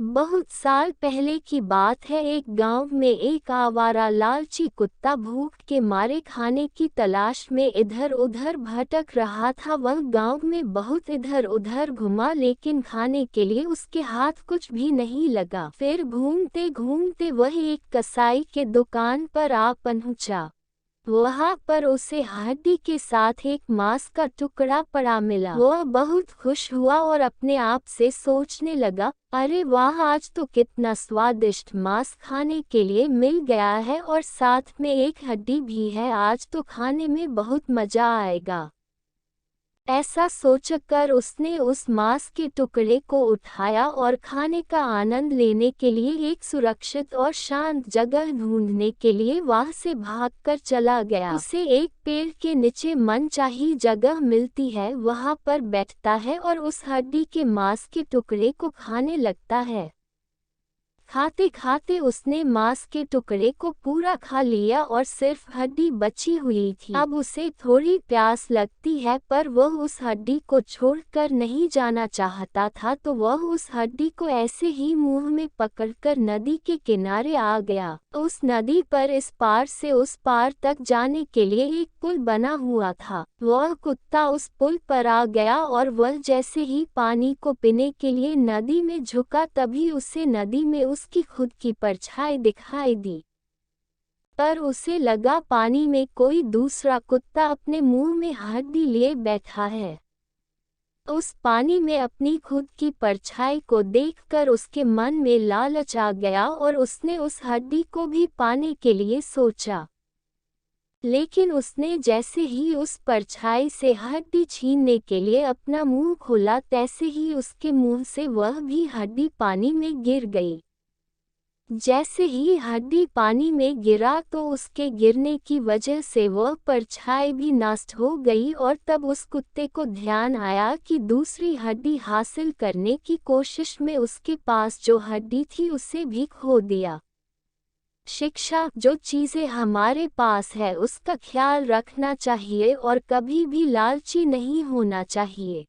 बहुत साल पहले की बात है। एक गांव में एक आवारा लालची कुत्ता भूख के मारे खाने की तलाश में इधर उधर भटक रहा था। वह गांव में बहुत इधर उधर घुमा लेकिन खाने के लिए उसके हाथ कुछ भी नहीं लगा। फिर घूमते घूमते वह एक कसाई के दुकान पर आ पहुंचा। वहाँ पर उसे हड्डी के साथ एक मांस का टुकड़ा पड़ा मिला। वह बहुत खुश हुआ और अपने आप से सोचने लगा, अरे वाह, आज तो कितना स्वादिष्ट मांस खाने के लिए मिल गया है और साथ में एक हड्डी भी है। आज तो खाने में बहुत मजा आएगा। ऐसा सोचकर उसने उस मांस के टुकड़े को उठाया और खाने का आनंद लेने के लिए एक सुरक्षित और शांत जगह ढूंढने के लिए वहां से भागकर चला गया। उसे एक पेड़ के नीचे मनचाही जगह मिलती है, वहां पर बैठता है और उस हड्डी के मांस के टुकड़े को खाने लगता है। खाते खाते उसने मांस के टुकड़े को पूरा खा लिया और सिर्फ हड्डी बची हुई थी। अब उसे थोड़ी प्यास लगती है पर वह उस हड्डी को छोड़कर नहीं जाना चाहता था, तो वह उस हड्डी को ऐसे ही मुंह में पकड़कर नदी के किनारे आ गया। उस नदी पर इस पार से उस पार तक जाने के लिए एक पुल बना हुआ था। वह कुत्ता उस पुल पर आ गया और वह जैसे ही पानी को पीने के लिए नदी में झुका, तभी उसे नदी में उसकी खुद की परछाई दिखाई दी। पर उसे लगा पानी में कोई दूसरा कुत्ता अपने मुंह में हड्डी लिए बैठा है। उस पानी में अपनी खुद की परछाई को देखकर उसके मन में लालच आ गया और उसने उस हड्डी को भी पाने के लिए सोचा। लेकिन उसने जैसे ही उस परछाई से हड्डी छीनने के लिए अपना मुंह खोला, तैसे ही उसके मुंह से वह भी हड्डी पानी में गिर गई। जैसे ही हड्डी पानी में गिरा तो उसके गिरने की वजह से वह परछाई भी नष्ट हो गई और तब उस कुत्ते को ध्यान आया कि दूसरी हड्डी हासिल करने की कोशिश में उसके पास जो हड्डी थी उसे भी खो दिया। शिक्षा: जो चीज़ें हमारे पास है उसका ख्याल रखना चाहिए और कभी भी लालची नहीं होना चाहिए।